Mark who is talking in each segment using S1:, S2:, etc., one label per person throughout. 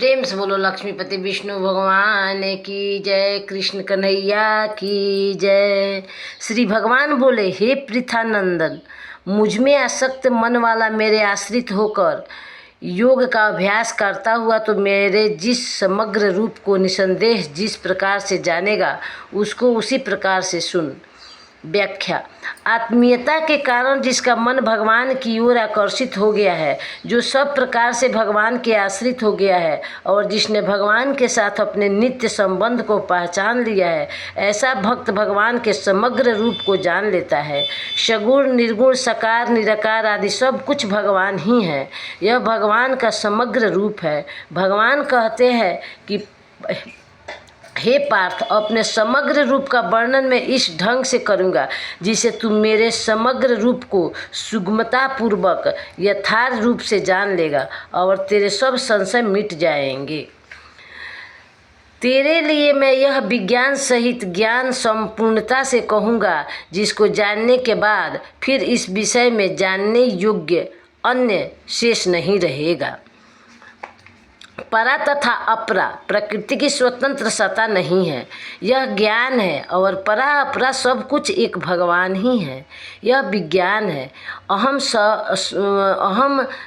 S1: प्रेम से बोलो लक्ष्मीपति विष्णु भगवान की जय, कृष्ण कन्हैया की जय। श्री भगवान बोले, हे पृथानंदन, मुझ में आसक्त मन वाला मेरे आश्रित होकर योग का अभ्यास करता हुआ तो मेरे जिस समग्र रूप को निसंदेह जिस प्रकार से जानेगा उसको उसी प्रकार से सुन। व्याख्या। आत्मीयता के कारण जिसका मन भगवान की ओर आकर्षित हो गया है, जो सब प्रकार से भगवान के आश्रित हो गया है और जिसने भगवान के साथ अपने नित्य संबंध को पहचान लिया है, ऐसा भक्त भगवान के समग्र रूप को जान लेता है। सगुण, निर्गुण, साकार, निराकार आदि सब कुछ भगवान ही है। यह भगवान का समग्र रूप है। भगवान कहते हैं कि हे पार्थ, अपने समग्र रूप का वर्णन मैं इस ढंग से करूँगा जिसे तुम मेरे समग्र रूप को सुगमतापूर्वक यथार्थ रूप से जान लेगा और तेरे सब संशय मिट जाएंगे। तेरे लिए मैं यह विज्ञान सहित ज्ञान संपूर्णता से कहूँगा, जिसको जानने के बाद फिर इस विषय में जानने योग्य अन्य शेष नहीं रहेगा। परा तथा अपरा प्रकृति की स्वतंत्र सत्ता नहीं है, यह ज्ञान है, और परा अपरा सब कुछ एक भगवान ही है, यह विज्ञान है। अहम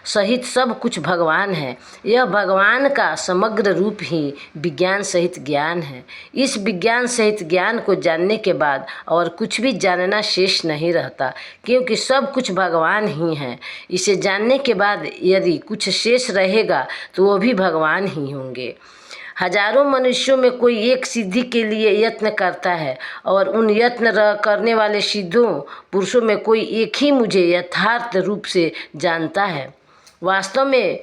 S1: सहित सब कुछ भगवान है, यह भगवान का समग्र रूप ही विज्ञान सहित ज्ञान है। इस विज्ञान सहित ज्ञान को जानने के बाद और कुछ भी जानना शेष नहीं रहता, क्योंकि सब कुछ भगवान ही है। इसे जानने के बाद यदि कुछ शेष रहेगा तो वो भी भगवान ही होंगे। हजारों मनुष्यों में कोई एक सिद्धि के लिए यत्न करता है और उन यत्न करने वाले सिद्धों पुरुषों में कोई एक ही मुझे यथार्थ रूप से जानता है। वास्तव में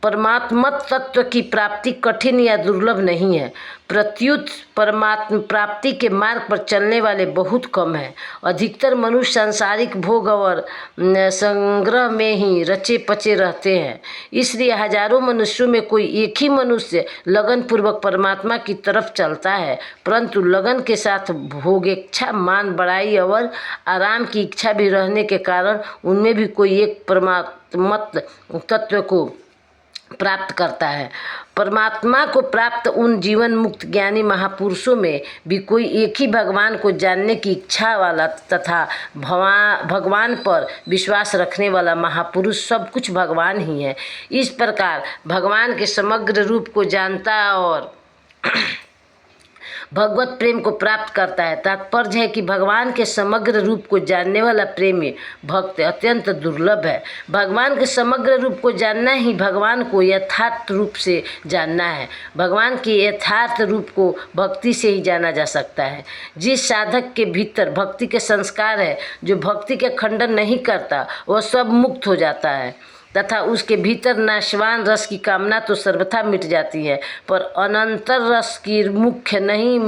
S1: परमात्म तत्व की प्राप्ति कठिन या दुर्लभ नहीं है, प्रत्युत परमात्म प्राप्ति के मार्ग पर चलने वाले बहुत कम हैं। अधिकतर मनुष्य सांसारिक भोग और संग्रह में ही रचे पचे रहते हैं। इसलिए हजारों मनुष्यों में कोई एक ही मनुष्य लगन पूर्वक परमात्मा की तरफ चलता है, परंतु लगन के साथ भोगेच्छा, मान बढ़ाई और आराम की इच्छा भी रहने के कारण उनमें भी कोई एक परमात्म तत्व को प्राप्त करता है। परमात्मा को प्राप्त उन जीवन मुक्त ज्ञानी महापुरुषों में भी कोई एक ही भगवान को जानने की इच्छा वाला तथा भगवान पर विश्वास रखने वाला महापुरुष सब कुछ भगवान ही है। इस प्रकार भगवान के समग्र रूप को जानता और भगवत प्रेम को प्राप्त करता है। तात्पर्य है कि भगवान के समग्र रूप को जानने वाला प्रेमी भक्त अत्यंत दुर्लभ है। भगवान के समग्र रूप को जानना ही भगवान को यथार्थ रूप से जानना है। भगवान के यथार्थ रूप को भक्ति से ही जाना जा सकता है। जिस साधक के भीतर भक्ति के संस्कार है, जो भक्ति के खंडन नहीं करता, वह सब मुक्त हो जाता है तथा उसके भीतर नाशवान रस की कामना तो सर्वथा मिट जाती है, पर अनंतर रस की भूख नहीं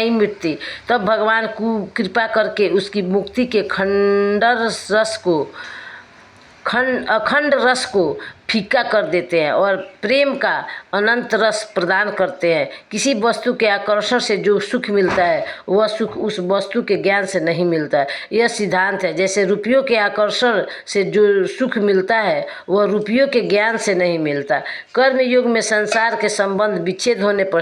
S1: मिटती। तब भगवान कृपा करके उसकी मुक्ति के अखंड रस को फीका कर देते हैं और प्रेम का अनंत रस प्रदान करते हैं। किसी वस्तु के आकर्षण से जो सुख मिलता है वह सुख उस वस्तु के ज्ञान से नहीं मिलता है। यह सिद्धांत है। जैसे रुपयों के आकर्षण से जो सुख मिलता है वह रुपयों के ज्ञान से नहीं मिलता। कर्म युग में संसार के संबंध विच्छेद होने पर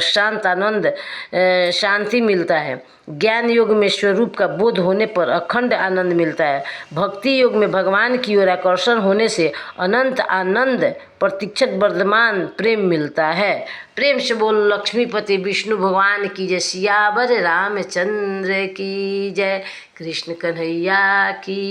S1: शांति मिलता है। ज्ञान योग में स्वरूप का बोध होने पर अखंड आनंद मिलता है। भक्ति योग में भगवान की ओर आकर्षण होने से अनंत आनंद प्रतीक्षित वर्धमान प्रेम मिलता है। प्रेम से बोलो लक्ष्मीपति विष्णु भगवान की जय, सियावर रामचंद्र की जय, कृष्ण कन्हैया की